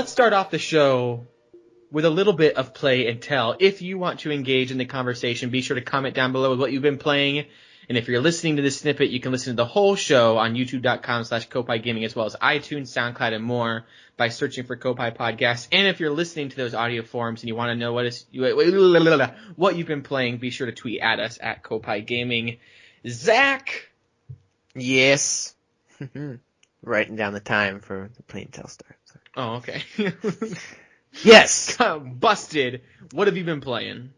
let's start off the show with a little bit of play and tell. If you want to engage in the conversation, be sure to comment down below with what you've been playing. And if you're listening to this snippet, you can listen to the whole show on youtube.com/Koppai Gaming, as well as iTunes, SoundCloud, and more by searching for Koppai Podcast. And if you're listening to those audio forms and you want to know what you've been playing, be sure to tweet at us at Koppai Gaming. Zach? Yes. Writing down the time for the play and tell start. Sorry. Oh, okay. Yes. Busted. What have you been playing?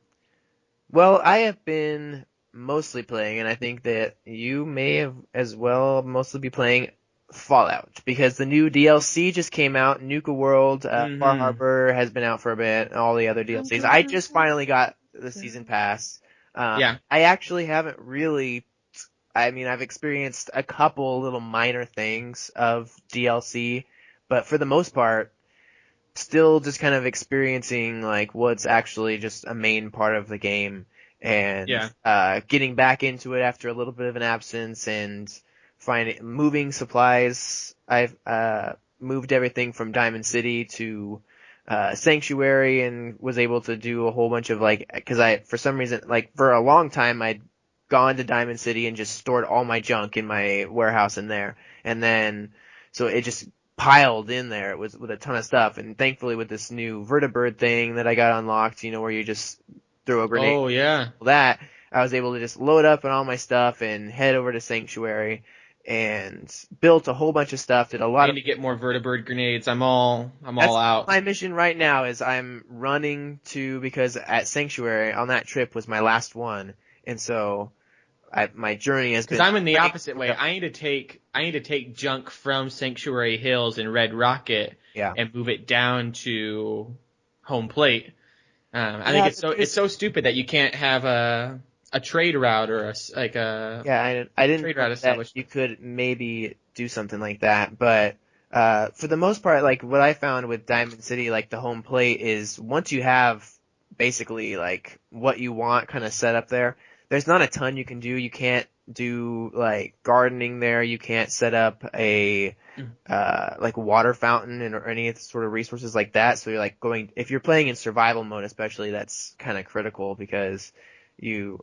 Well, I have been mostly playing, and I think that you may have as well mostly be playing Fallout, because the new DLC just came out. Nuka World, Far Harbor has been out for a bit, and all the other DLCs. I just finally got the season pass. I actually haven't really, I've experienced a couple little minor things of DLC, but for the most part, still just kind of experiencing like what's actually just a main part of the game, and getting back into it after a little bit of an absence and moving supplies. I've moved everything from Diamond City to Sanctuary, and was able to do a whole bunch of because for some reason, for a long time I'd gone to Diamond City and just stored all my junk in my warehouse in there, and then so it just piled in there with a ton of stuff. And thankfully with this new vertibird thing that I got unlocked, where you just throw a grenade. Oh yeah. That I was able to just load up on all my stuff and head over to Sanctuary and built a whole bunch of stuff. Did a lot I need to get more vertibird grenades. I'm all out. My mission right now is I'm running because at Sanctuary on that trip was my last one, and so my journey has been. Because I'm in the opposite way. I need to take junk from Sanctuary Hills and Red Rocket and move it down to Home Plate. I think it's so stupid that you can't have a trade route or I didn't trade route established. You could maybe do something like that, but for the most part, what I found with Diamond City, the Home Plate, is once you have basically what you want kind of set up there, there's not a ton you can do. You can't do gardening there. You can't set up a water fountain or any sort of resources like that. So you're if you're playing in survival mode especially, that's kind of critical, because you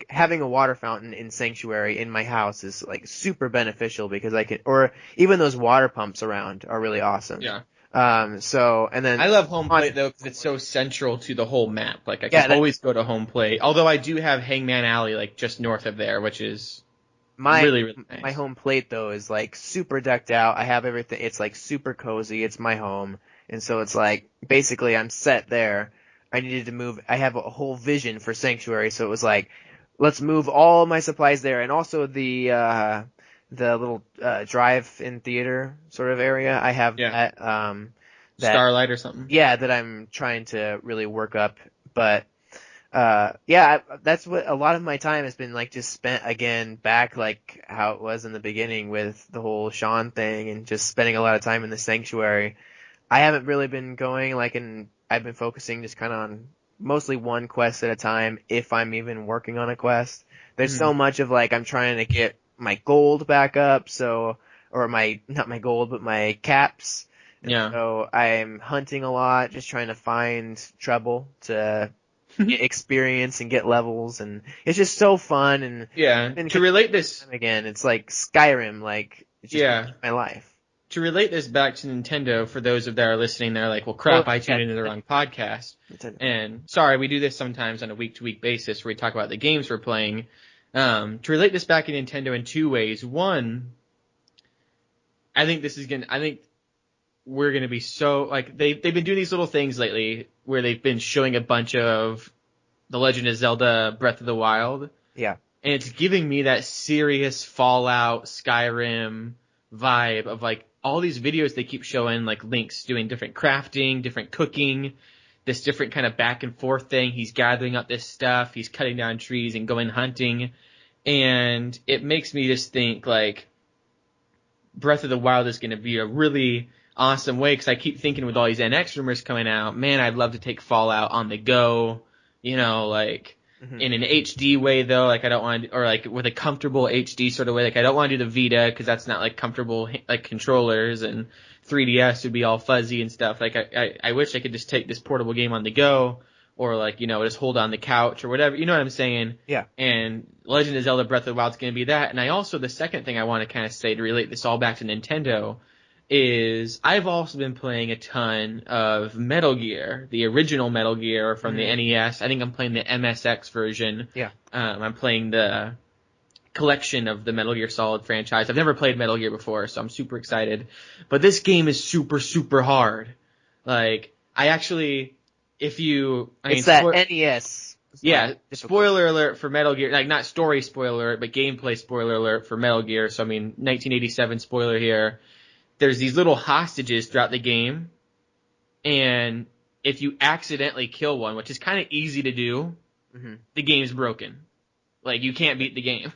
having a water fountain in Sanctuary in my house is super beneficial, because or even those water pumps around are really awesome. Yeah. And then I love Home Plate though, because it's so central to the whole map. I can always go to Home Plate. Although I do have Hangman Alley just north of there, which is really, really nice. My Home Plate though is super decked out. I have everything. It's super cozy. It's my home, and so it's basically I'm set there. I needed to move. I have a whole vision for Sanctuary, so it was let's move all my supplies there, and also the little drive-in theater sort of area. I have that Starlight or something. Yeah, that I'm trying to really work up. But that's what a lot of my time has been just spent again back how it was in the beginning with the whole Sean thing, and just spending a lot of time in the Sanctuary. I haven't really been going and I've been focusing just kind of on mostly one quest at a time, if I'm even working on a quest. There's so much of I'm trying to get my gold back up, or not my gold, but my caps. And so I'm hunting a lot, just trying to find trouble to get experience and get levels, and it's just so fun. And to relate this again, it's like Skyrim, it's just my life. To relate this back to Nintendo, for those that are listening, they're well, crap, I tuned into the wrong podcast. Nintendo. And sorry, we do this sometimes on a week-to-week basis where we talk about the games we're playing. To relate this back in Nintendo in two ways. One, I think we're gonna be so they've been doing these little things lately where they've been showing a bunch of The Legend of Zelda Breath of the Wild. Yeah. And it's giving me that serious Fallout, Skyrim vibe of all these videos they keep showing, Link's doing different crafting, different cooking, this different kind of back and forth thing. He's gathering up this stuff, he's cutting down trees and going hunting. And it makes me just think Breath of the Wild is going to be a really awesome way, because I keep thinking with all these NX rumors coming out, man, I'd love to take Fallout on the go, Mhm. in an HD way though. Like I don't want, or like with a comfortable HD sort of way. Like I don't want to do the Vita because that's not like comfortable like controllers, and 3DS would be all fuzzy and stuff. Like I wish I could just take this portable game on the go, or like just hold on the couch or whatever. You know what I'm saying? Yeah. And Legend of Zelda Breath of the Wild is going to be that. And I also, the second thing I want to kind of say to relate this all back to Nintendo is I've also been playing a ton of Metal Gear, the original Metal Gear from the NES. I think I'm playing the MSX version. Yeah. I'm playing the collection of the Metal Gear Solid franchise. I've never played Metal Gear before, so I'm super excited. But this game is super, super hard. Like, I actually, It's that NES. yeah, Like, difficult. spoiler alert for Metal Gear, like not story spoiler alert, but gameplay spoiler alert for Metal Gear. So 1987 spoiler here. There's these little hostages throughout the game, and if you accidentally kill one, which is kind of easy to do, the game's broken. Like, you can't beat the game.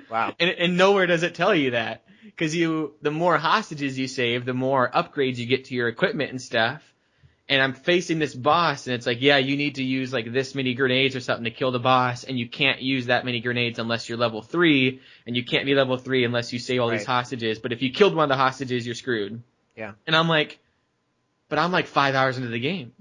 Wow. And nowhere does it tell you that. Because the more hostages you save, the more upgrades you get to your equipment and stuff. And I'm facing this boss, and it's like, yeah, you need to use like this many grenades or something to kill the boss, and you can't use that many grenades unless you're level 3, and you can't be level 3 unless you save all these hostages. But if you killed one of the hostages, you're screwed. Yeah. And I'm like, but I'm like 5 hours into the game.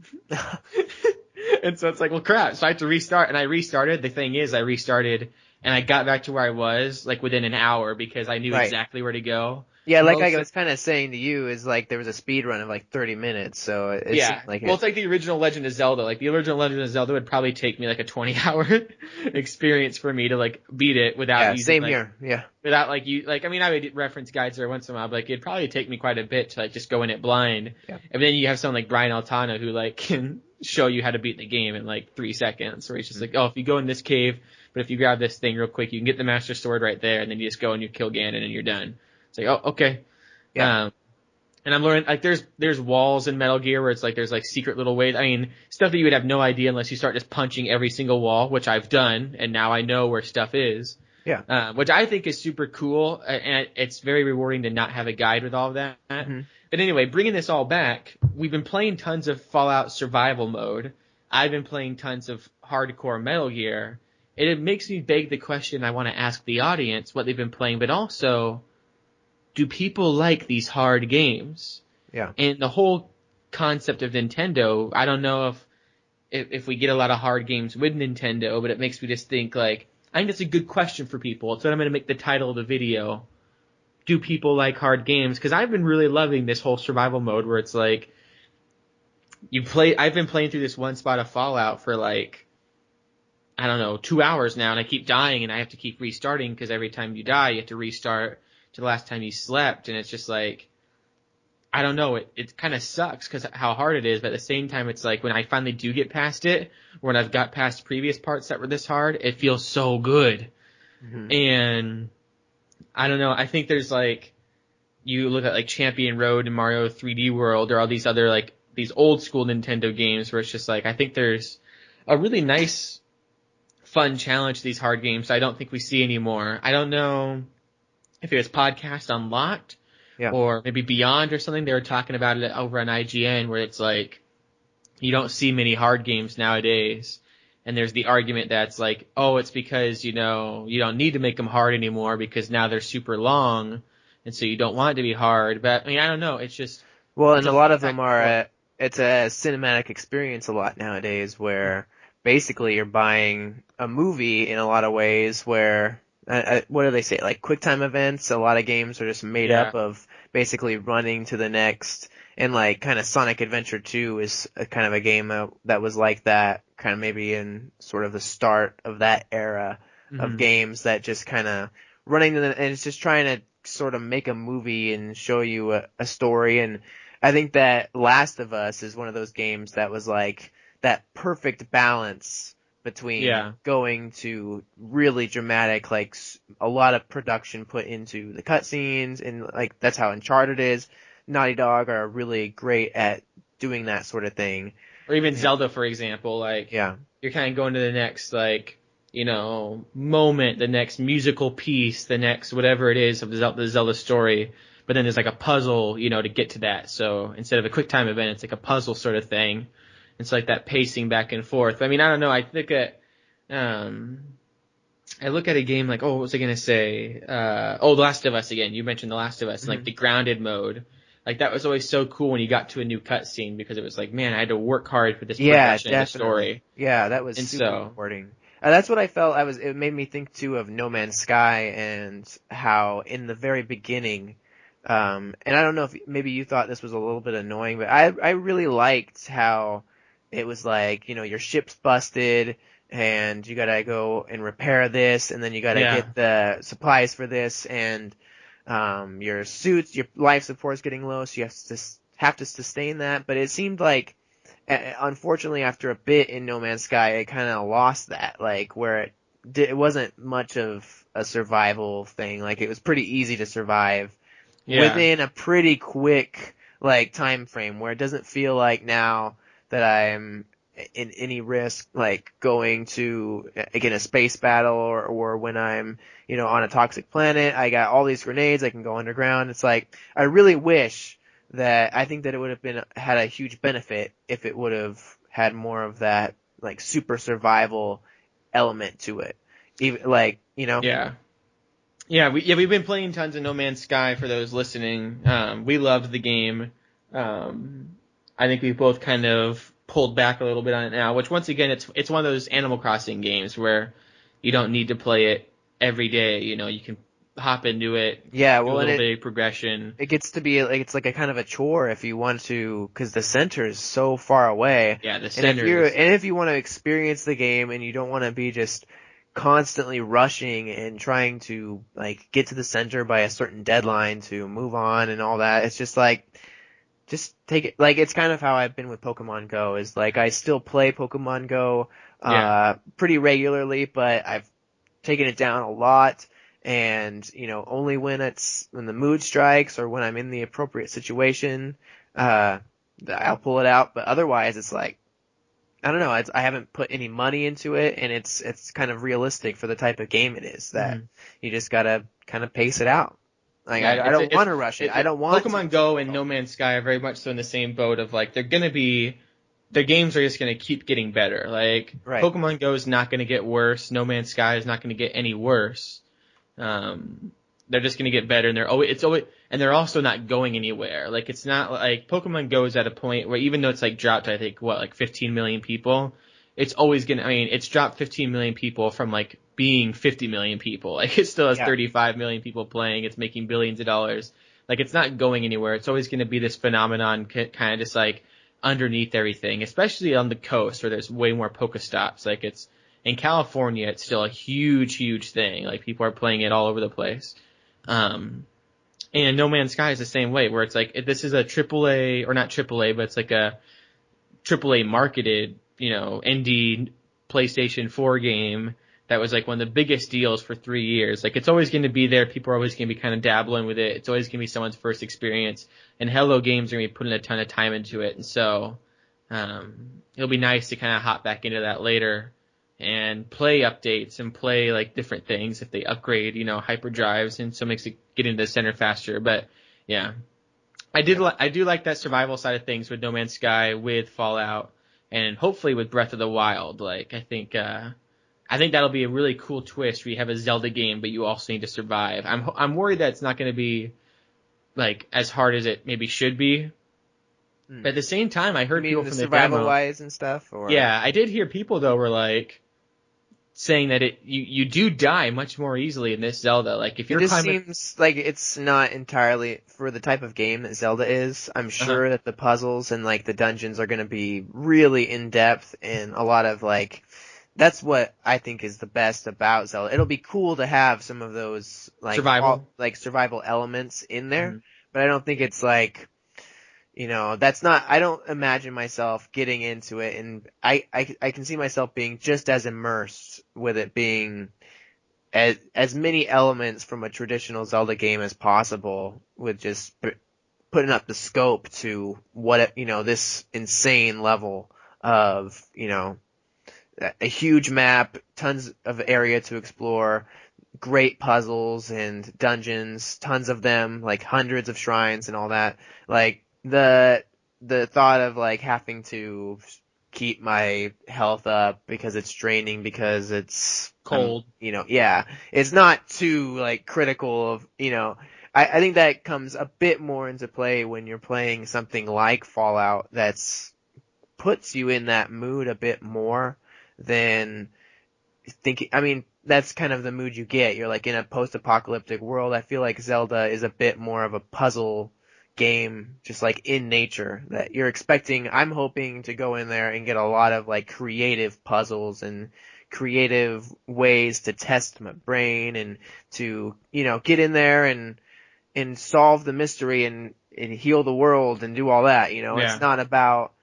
And so it's like, well, crap. So I had to restart, and I restarted. The thing is, I restarted, and I got back to where I was like within an hour because I knew exactly where to go. Yeah, like I was kind of saying to you, is like there was a speed run of like 30 minutes, so it seemed like it's like the original Legend of Zelda. Like the original Legend of Zelda would probably take me like a 20-hour experience for me to like beat it without using, same like, here. Yeah. Without like I mean, I would reference guides there once in a while, but like it'd probably take me quite a bit to like just go in it blind. Yeah. And then you have someone like Brian Altano who like can show you how to beat the game in like 3 seconds, where he's just like, oh, if you go in this cave, but if you grab this thing real quick, you can get the Master Sword right there, and then you just go and you kill Ganon and you're done. It's like, oh, okay. Yeah. And I'm learning, like, there's walls in Metal Gear where it's like, there's like secret little ways. I mean, stuff that you would have no idea unless you start just punching every single wall, which I've done, and now I know where stuff is. Yeah. Which I think is super cool, and it's very rewarding to not have a guide with all of that. Mm-hmm. But anyway, bringing this all back, we've been playing tons of Fallout survival mode. I've been playing tons of hardcore Metal Gear. It makes me beg the question I want to ask the audience what they've been playing, but also, do people like these hard games? Yeah. And the whole concept of Nintendo, I don't know if we get a lot of hard games with Nintendo, but it makes me just think, like, I think it's a good question for people. It's what I'm going to make the title of the video. Do people like hard games? Because I've been really loving this whole survival mode where it's like, I've been playing through this one spot of Fallout for like, I don't know, 2 hours now, and I keep dying, and I have to keep restarting because every time you die, you have to restart to the last time you slept, and it's just like, I don't know, it kind of sucks because how hard it is, but at the same time, it's like when I finally do get past it, or when I've got past previous parts that were this hard, it feels so good. Mm-hmm. And I don't know, I think there's like, you look at like Champion Road and Mario 3D World, or all these other like, these old school Nintendo games where it's just like, I think there's a really nice, fun challenge to these hard games I don't think we see anymore. I don't know if it was Podcast Unlocked, or maybe Beyond or something. They were talking about it over on IGN, where it's like, you don't see many hard games nowadays. And there's the argument that's like, oh, it's because, you don't need to make them hard anymore because now they're super long, and so you don't want it to be hard. But, I mean, I don't know. It's just... Well, and a lot of them are... it's a cinematic experience a lot nowadays where basically you're buying a movie in a lot of ways where... what do they say? Like QuickTime events. A lot of games are just made up of basically running to the next. And like kind of Sonic Adventure 2 is kind of a game that was like that, kind of maybe in sort of the start of that era of games that just kind of running and it's just trying to sort of make a movie and show you a story. And I think that Last of Us is one of those games that was like that perfect balance between going to really dramatic, like a lot of production put into the cutscenes, and like that's how Uncharted is. Naughty Dog are really great at doing that sort of thing. Or even Zelda, for example, like you're kind of going to the next like, moment, the next musical piece, the next whatever it is of the Zelda story. But then there's like a puzzle, to get to that. So instead of a quick time event, it's like a puzzle sort of thing. It's like that pacing back and forth. I mean, I don't know. I think that um, I look at a game like, oh, what was I gonna say? The Last of Us again. You mentioned The Last of Us, and like the grounded mode. Like that was always so cool when you got to a new cutscene because it was like, man, I had to work hard for this Yeah, progression of the definitely. story. Yeah, that was And super so, rewarding. That's what I felt. It made me think too of No Man's Sky and how in the very beginning, and I don't know if maybe you thought this was a little bit annoying, but I really liked how it was like, your ship's busted and you gotta go and repair this and then you gotta yeah, get the supplies for this and, your suits, your life support's getting low, so you have to sustain that, but it seemed like unfortunately, after a bit in No Man's Sky, it kind of lost that, like where it wasn't much of a survival thing. Like it was pretty easy to survive yeah, within a pretty quick like time frame, where it doesn't feel like now that I'm in any risk, like going to again a space battle or when I'm on a toxic planet. I got all these grenades. I can go underground. It's like I really wish that I think that it would have had a huge benefit if it would have had more of that like super survival element to it. Even like, yeah. We've been playing tons of No Man's Sky for those listening. We loved the game. I think we both kind of pulled back a little bit on it now, which once again, it's one of those Animal Crossing games where you don't need to play it every day. You can hop into it, yeah, do a well, and little it bit of progression. it gets to be like it's like a kind of a chore if you want to, because the center is so far away. Yeah, the And if center you're is. and if you want to experience the game and you don't want to be just constantly rushing and trying to like get to the center by a certain deadline to move on and all that, it's just like just take it. Like it's kind of how I've been with Pokemon Go. Is like I still play Pokemon Go Yeah, pretty regularly, but I've taken it down a lot. And only when the mood strikes or when I'm in the appropriate situation, uh, I'll pull it out. But otherwise, it's like I don't know. I haven't put any money into it, and it's kind of realistic for the type of game it is that hmm you just gotta kind of pace it out. Like yeah. I don't want to rush it. I don't want to. Pokemon Go and No Man's Sky are very much so in the same boat of like they're gonna be the games are just going to keep getting better. Like Right. Pokemon Go is not going to get worse. No Man's Sky is not going to get any worse. They're just going to get better, and they're also not going anywhere. Like it's not like Pokemon Go is at a point where even though it's like dropped, I think like 15 million people, it's always gonna. I mean, it's dropped 15 million people from like being 50 million people. Like it still has Yeah. 35 million people playing. It's making billions of dollars. Like it's not going anywhere. It's always going to be this phenomenon, kind of just like underneath everything, especially on the coast where there's way more Pokestops. Like it's in California, it's still a huge, huge thing. Like people are playing it all over the place. Um, and No Man's Sky is the same way, where it's like this is a AAA or not AAA, but it's like a AAA marketed, indie PlayStation 4 game that was like one of the biggest deals for 3 years. Like it's always going to be there. People are always going to be kind of dabbling with it. It's always going to be someone's first experience. And Hello Games are going to be putting a ton of time into it. And so, it'll be nice to kind of hop back into that later and play updates and play like different things if they upgrade, hyperdrives and so it makes it get into the center faster. But yeah, I do like that survival side of things with No Man's Sky, with Fallout, and hopefully with Breath of the Wild. Like I think that'll be a really cool twist where you have a Zelda game, but you also need to survive. I'm worried that it's not going to be like as hard as it maybe should be. Hmm. But at the same time, I You heard people mean the from the survival demo. wise and stuff, or? Yeah, I did hear people though were like saying that you do die much more easily in this Zelda. Like if It you're just climbing, seems like it's not entirely for the type of game that Zelda is. I'm uh sure that the puzzles and like the dungeons are going to be really in depth and a lot of like that's what I think is the best about Zelda. It'll be cool to have some of those survival. like survival elements in there, Mhm. but I don't think it's like that's not, I don't imagine myself getting into it, and I can see myself being just as immersed with it being as many elements from a traditional Zelda game as possible, with just putting up the scope to this insane level of, a huge map, tons of area to explore, great puzzles and dungeons, tons of them, like hundreds of shrines and all that. Like the thought of like having to keep my health up because it's draining because it's Cold. yeah, it's not too like critical of, I think that comes a bit more into play when you're playing something like Fallout that's puts you in that mood a bit more than thinking. I mean, that's kind of the mood you get. You're like in a post-apocalyptic world. I feel like Zelda is a bit more of a puzzle game, just like in nature, that you're expecting. I'm hoping to go in there and get a lot of like creative puzzles and creative ways to test my brain and to, get in there and solve the mystery and heal the world and do all that. Yeah. It's not about,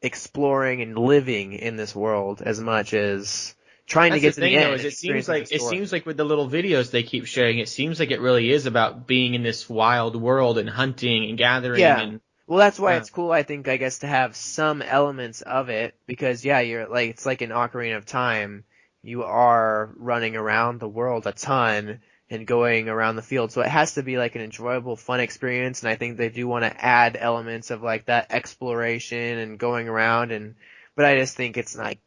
exploring and living in this world as much as trying to That's get the to the thing, though, end. is Experiencing the it story. seems like with the little videos they keep sharing, it seems like it really is about being in this wild world and hunting and gathering Yeah. and Well, that's why uh, it's cool, I think, I guess, to have some elements of it, because, yeah, you're like, it's like in Ocarina of Time, you are running around the world a ton and going around the field, so it has to be like an enjoyable, fun experience, and I think they do want to add elements of like that exploration and going around, but I just think it's like,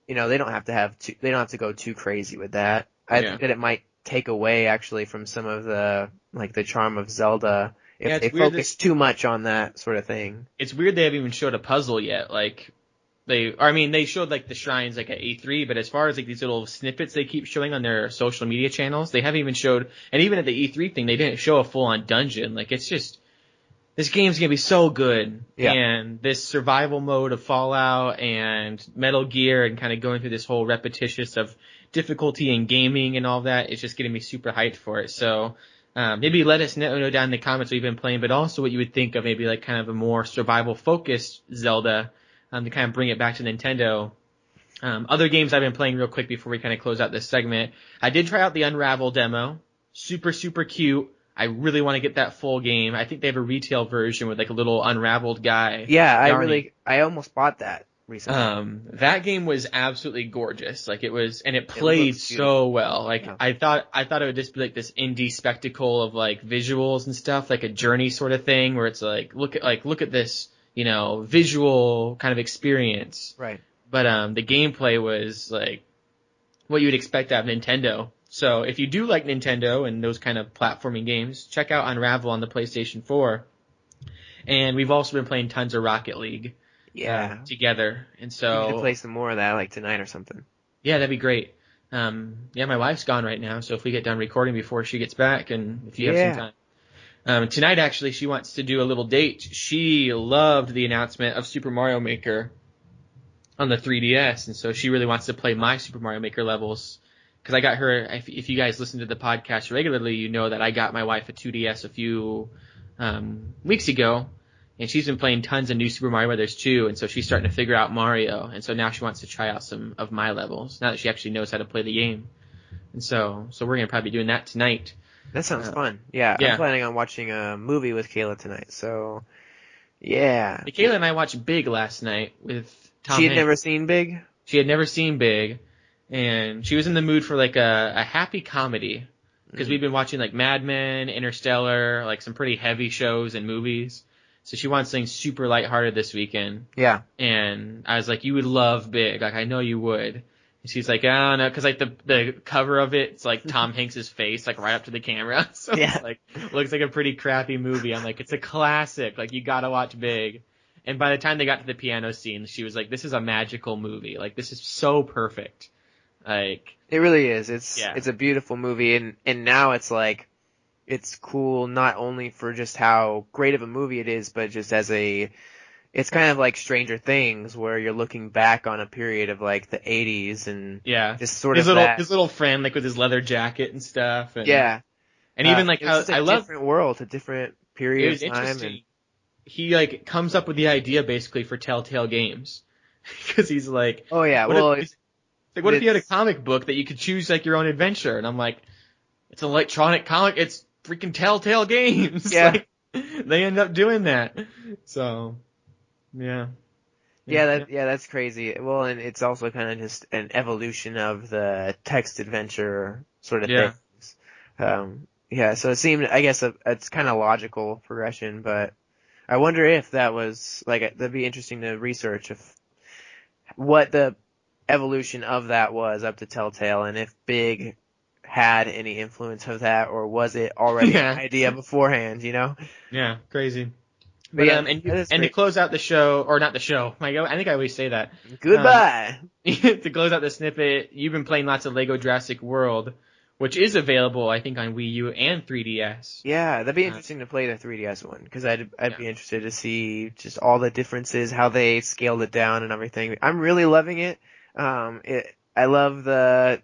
they don't have to they don't have to go too crazy with that. I yeah. think that it might take away actually from some of the charm of Zelda Yeah, if it's they weird focus too much on that sort of thing. it's weird they haven't even showed a puzzle yet. Like they showed like the shrines like at E3, but as far as like these little snippets they keep showing on their social media channels, they haven't even showed, and even at the E3 thing, they didn't show a full on dungeon. Like it's just, this game's gonna be so good, Yeah. and this survival mode of Fallout and Metal Gear and kind of going through this whole repetitious of difficulty and gaming and all that, it's just getting me super hyped for it. So, maybe let us know down in the comments what you've been playing, but also what you would think of maybe like kind of a more survival focused Zelda, to kind of bring it back to Nintendo. Other games I've been playing real quick before we kind of close out this segment. I did try out the Unravel demo. Super, super cute. I really want to get that full game. I think they have a retail version with like a little unraveled guy. Yeah, Yarny. I almost bought that recently. That game was absolutely gorgeous. Like it was, and it It played looks so beautiful. well. Like Yeah. I thought it would just be like this indie spectacle of like visuals and stuff, like a Journey sort of thing where it's like, look at this, visual kind of experience. Right. But the gameplay was like what you would expect out of Nintendo. So if you do like Nintendo and those kind of platforming games, check out Unravel on the PlayStation 4. And we've also been playing tons of Rocket League Yeah. together. And We need to so, play some more of that like tonight or something. yeah, that'd be great. Yeah, my wife's gone right now, so if we get done recording before she gets back, and if you have some Yeah. time. Tonight, actually, she wants to do a little date. She loved the announcement of Super Mario Maker on the 3DS, and so she really wants to play my Super Mario Maker levels. Because I got her, if you guys listen to the podcast regularly, you know that I got my wife a 2DS a few weeks ago, and she's been playing tons of new Super Mario Brothers 2, and so she's starting to figure out Mario, and so now she wants to try out some of my levels, now that she actually knows how to play the game. And so we're going to probably be doing that tonight. That sounds fun. Yeah, yeah. I'm planning on watching a movie with Kayla tonight, so yeah. Kayla and I watched Big last night with Tom She had Hanks. never seen Big? She had never seen Big, and she was in the mood for like a happy comedy, because we've been watching like Mad Men, Interstellar, like some pretty heavy shows and movies. So she wants something super lighthearted this weekend. Yeah. And I was like, you would love Big. Like, I know you would. And she's like, I don't know, because like the cover of it's like Tom Hanks's face, like right up to the camera. So Yeah. it's like, looks like a pretty crappy movie. I'm like, it's a classic. Like, you gotta watch Big. And by the time they got to the piano scene, she was like, this is a magical movie. Like, this is so perfect. Like, It really is. It's Yeah. a beautiful movie, and now it's like, it's cool not only for just how great of a movie it is, but just as it's kind of like Stranger Things, where you're looking back on a period of like the 80s and yeah. just sort his of little, that. his little friend, like with his leather jacket and stuff. And, Yeah. And even like it how was just a I love, different world, a different it period was of time. interesting. He like comes up with the idea basically for Telltale Games. Cause he's like, Oh yeah, what well, if, what if you had a it's- comic book that you could choose like your own adventure? And I'm like, it's an electronic comic. It's freaking Telltale Games. Yeah. Like, they end up doing that. So, yeah. that's crazy. Well, and it's also kind of just an evolution of the text adventure sort of Yeah. things. Yeah, so it seemed, I guess, it's kind of logical progression, but I wonder if that was like that'd be interesting to research if what the evolution of that was up to Telltale, and if Big had any influence of that, or was it already an Yeah. idea beforehand, you know? Yeah, crazy. But But yeah, that is and to great. close out the show, or not the show, I think I always say that. Um, Goodbye. to close out the snippet, you've been playing lots of Lego Jurassic World, which is available, I think, on Wii U and 3DS. Yeah, that'd be Uh, interesting to play the 3DS one, because I'd yeah. be interested to see just all the differences, how they scaled it down and everything. I'm really loving it. I love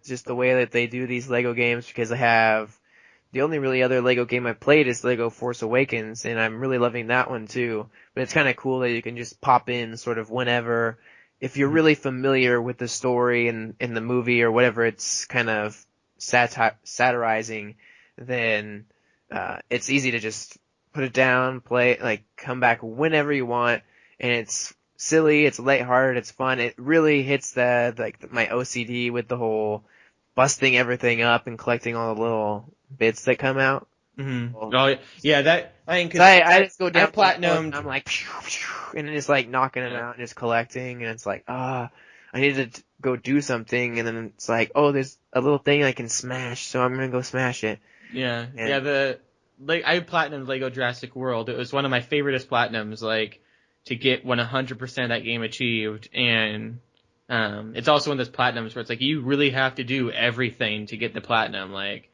just the way that they do these Lego games, because the only really other Lego game I've played is Lego Force Awakens, and I'm really loving that one too. But it's kind of cool that you can just pop in sort of whenever, if you're really familiar with the story and in the movie or whatever it's kind of satirizing, then it's easy to just put it down, play, like come back whenever you want, and it's silly, it's lighthearted, it's fun. It really hits my OCD with the whole busting everything up and collecting all the little bits that come out. Mm-hmm. Well, Oh, yeah, that, I think, 'cause cause I just go I down and platinumed, I'm like, and just like knocking them yeah, out and just collecting, and it's like, I need to go do something, and then it's like, oh, there's a little thing I can smash, so I'm gonna go smash it. yeah, I platinumed Lego Jurassic World. It was one of my favoriteest platinums, like, to get when 100% of that game achieved, and, it's also one of those platinums where it's like, you really have to do everything to get the platinum, like,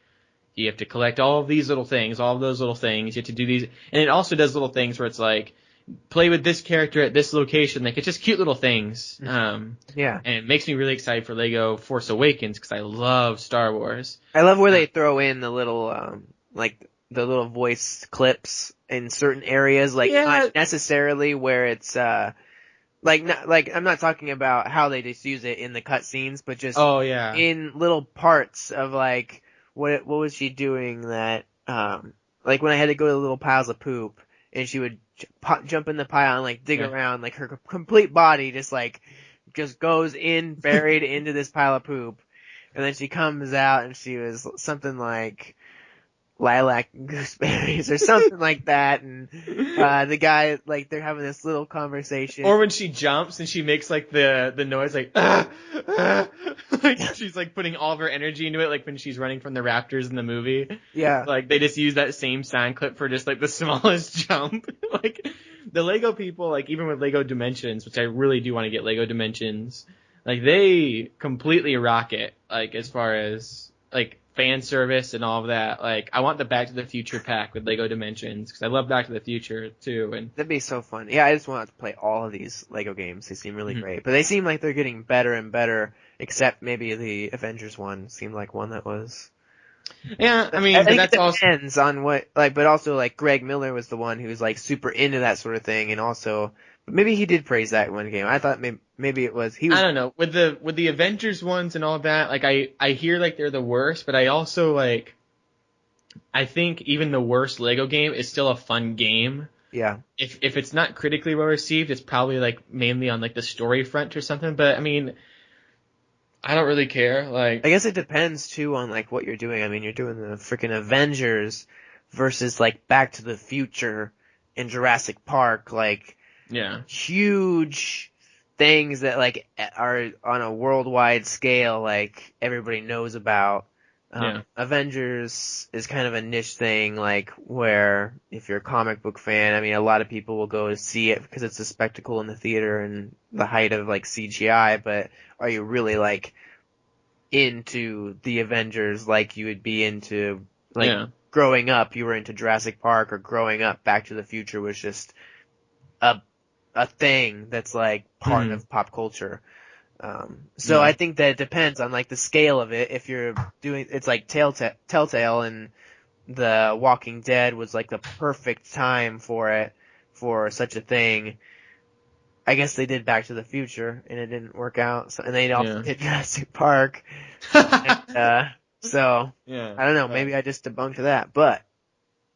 you have to collect all of these little things, all of those little things. You have to do these, and it also does little things where it's like, play with this character at this location. Like, it's just cute little things. Yeah. And it makes me really excited for Lego Force Awakens because I love Star Wars. I love where Uh, they throw in the little, like, the little voice clips in certain areas, like, yeah. not necessarily where it's, I'm not talking about how they just use it in the cutscenes, but just Oh yeah. in little parts of, like, what was she doing that, like when I had to go to the little piles of poop, and she would jump in the pile and, like, dig Yeah. around, like, her complete body just goes in, buried into this pile of poop. And then she comes out and she was something like lilac and gooseberries or something like that. And, the guy, like, they're having this little conversation. Or when she jumps and she makes like the noise like like she's like putting all of her energy into it, like when she's running from the raptors in the movie. Yeah. Like they just use that same sound clip for just like the smallest jump. Like the Lego people, like even with Lego Dimensions, which I really do want to get Lego Dimensions, like they completely rock it. Like as far as like fan service and all of that. Like I want the Back to the Future pack with Lego Dimensions because I love Back to the Future too. And That'd be so fun. Yeah, I just want to play all of these Lego games. They seem really Mhm. great. But they seem like they're getting better and better, except maybe the Avengers one seemed like one that was. Yeah, I I mean, but think it that's also. depends on what, like, but also like Greg Miller was the one who's like super into that sort of thing, and also, but maybe he did praise that one game. I thought maybe it was, he was. I don't know with the Avengers ones and all that. Like I hear like they're the worst, but I also like. I think even the worst Lego game is still a fun game. Yeah. If it's not critically well received, it's probably like mainly on like the story front or something. But I mean, I don't really care. Like I guess it depends too on like what you're doing. I mean, you're doing the freaking Avengers versus like Back to the Future and Jurassic Park, like yeah, huge things that like are on a worldwide scale, like everybody knows about. yeah, Avengers is kind of a niche thing, like where if you're a comic book fan, I mean, a lot of people will go to see it because it's a spectacle in the theater and the height of like CGI, but are you really like into the Avengers like you would be into like yeah. growing up, you were into Jurassic Park, or growing up Back to the Future was just a a thing that's like part Mhm. of pop culture. So Yeah. I think that it depends on like the scale of it. If you're doing, it's like Telltale, and The Walking Dead was like the perfect time for it, for such a thing. I guess they did Back to the Future and it didn't work out. So, and they also Yeah. did Jurassic Park. And, so Yeah. I don't know. But Maybe I just debunked that, but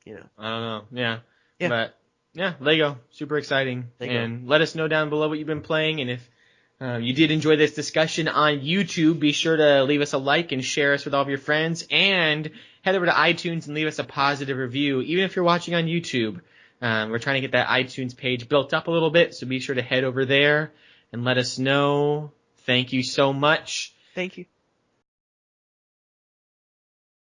you know, I don't know. Yeah. yeah, But yeah, Lego, super exciting. there you go. And let us know down below what you've been playing. And if you did enjoy this discussion on YouTube, be sure to leave us a like and share us with all of your friends. And head over to iTunes and leave us a positive review, even if you're watching on YouTube. We're trying to get that iTunes page built up a little bit, so be sure to head over there and let us know. Thank you so much. Thank you.